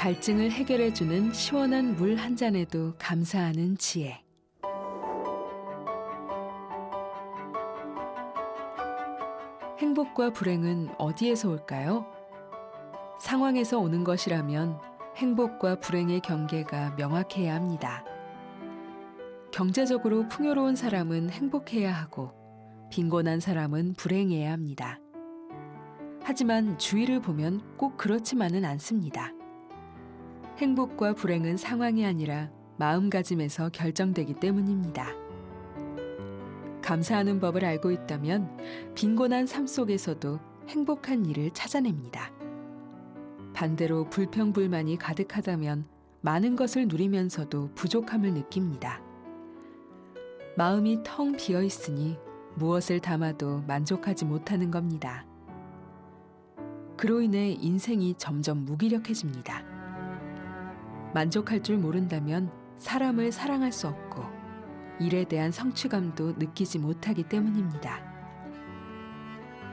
갈증을 해결해주는 시원한 물 한 잔에도 감사하는 지혜. 행복과 불행은 어디에서 올까요? 상황에서 오는 것이라면 행복과 불행의 경계가 명확해야 합니다. 경제적으로 풍요로운 사람은 행복해야 하고 빈곤한 사람은 불행해야 합니다. 하지만 주위를 보면 꼭 그렇지만은 않습니다. 행복과 불행은 상황이 아니라 마음가짐에서 결정되기 때문입니다. 감사하는 법을 알고 있다면 빈곤한 삶 속에서도 행복한 일을 찾아냅니다. 반대로 불평불만이 가득하다면 많은 것을 누리면서도 부족함을 느낍니다. 마음이 텅 비어 있으니 무엇을 담아도 만족하지 못하는 겁니다. 그로 인해 인생이 점점 무기력해집니다. 만족할 줄 모른다면 사람을 사랑할 수 없고 일에 대한 성취감도 느끼지 못하기 때문입니다.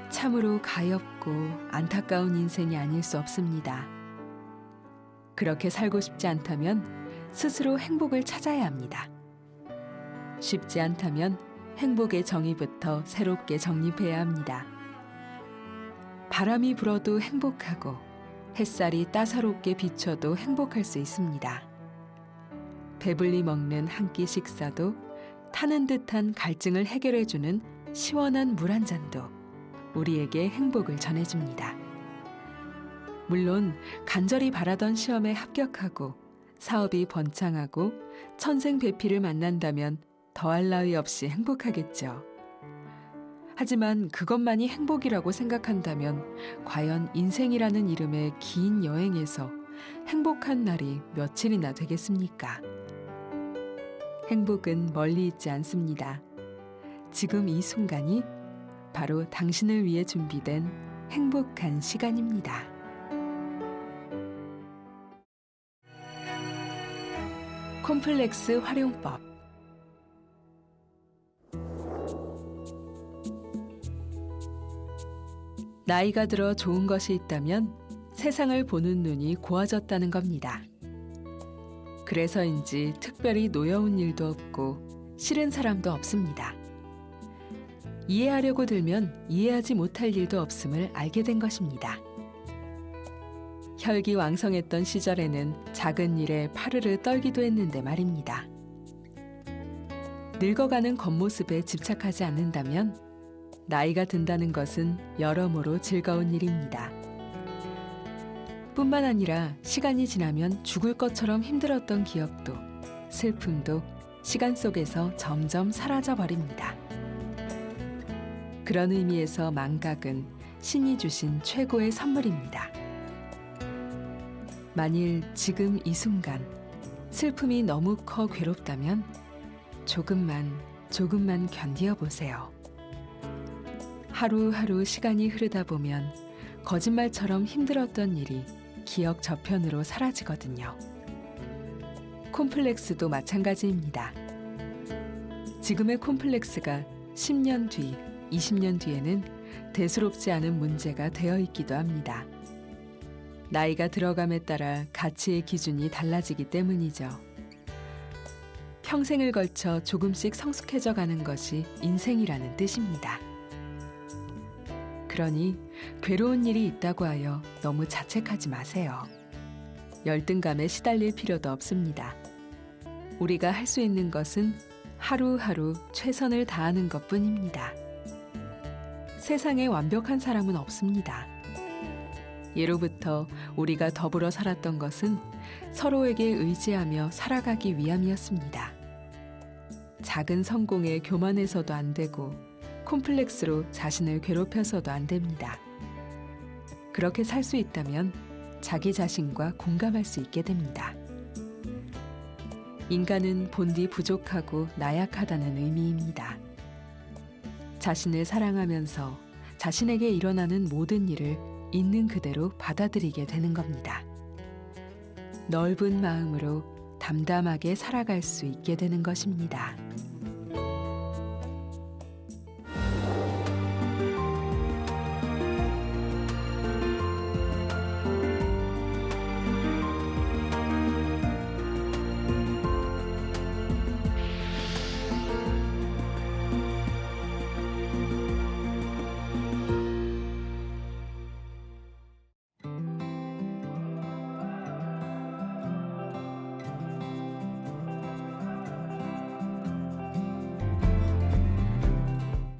참으로 가엾고 안타까운 인생이 아닐 수 없습니다. 그렇게 살고 싶지 않다면 스스로 행복을 찾아야 합니다. 쉽지 않다면 행복의 정의부터 새롭게 정립해야 합니다. 바람이 불어도 행복하고 햇살이 따사롭게 비춰도 행복할 수 있습니다. 배불리 먹는 한 끼 식사도 타는 듯한 갈증을 해결해주는 시원한 물 한 잔도 우리에게 행복을 전해줍니다. 물론 간절히 바라던 시험에 합격하고 사업이 번창하고 천생배필을 만난다면 더할 나위 없이 행복하겠죠. 하지만 그것만이 행복이라고 생각한다면 과연 인생이라는 이름의 긴 여행에서 행복한 날이 며칠이나 되겠습니까? 행복은 멀리 있지 않습니다. 지금 이 순간이 바로 당신을 위해 준비된 행복한 시간입니다. 콤플렉스 활용법. 나이가 들어 좋은 것이 있다면 세상을 보는 눈이 고와졌다는 겁니다. 그래서인지 특별히 노여운 일도 없고 싫은 사람도 없습니다. 이해하려고 들면 이해하지 못할 일도 없음을 알게 된 것입니다. 혈기왕성했던 시절에는 작은 일에 파르르 떨기도 했는데 말입니다. 늙어가는 겉모습에 집착하지 않는다면 나이가 든다는 것은 여러모로 즐거운 일입니다. 뿐만 아니라 시간이 지나면 죽을 것처럼 힘들었던 기억도 슬픔도 시간 속에서 점점 사라져 버립니다. 그런 의미에서 망각은 신이 주신 최고의 선물입니다. 만일 지금 이 순간 슬픔이 너무 커 괴롭다면 조금만 견디어 보세요. 하루하루 시간이 흐르다 보면 거짓말처럼 힘들었던 일이 기억 저편으로 사라지거든요. 콤플렉스도 마찬가지입니다. 지금의 콤플렉스가 10년 뒤, 20년 뒤에는 대수롭지 않은 문제가 되어 있기도 합니다. 나이가 들어감에 따라 가치의 기준이 달라지기 때문이죠. 평생을 걸쳐 조금씩 성숙해져 가는 것이 인생이라는 뜻입니다. 그러니 괴로운 일이 있다고 하여 너무 자책하지 마세요. 열등감에 시달릴 필요도 없습니다. 우리가 할 수 있는 것은 하루하루 최선을 다하는 것뿐입니다. 세상에 완벽한 사람은 없습니다. 예로부터 우리가 더불어 살았던 것은 서로에게 의지하며 살아가기 위함이었습니다. 작은 성공에 교만해서도 안 되고 콤플렉스로 자신을 괴롭혀서도 안 됩니다. 그렇게 살 수 있다면 자기 자신과 공감할 수 있게 됩니다. 인간은 본디 부족하고 나약하다는 의미입니다. 자신을 사랑하면서 자신에게 일어나는 모든 일을 있는 그대로 받아들이게 되는 겁니다. 넓은 마음으로 담담하게 살아갈 수 있게 되는 것입니다.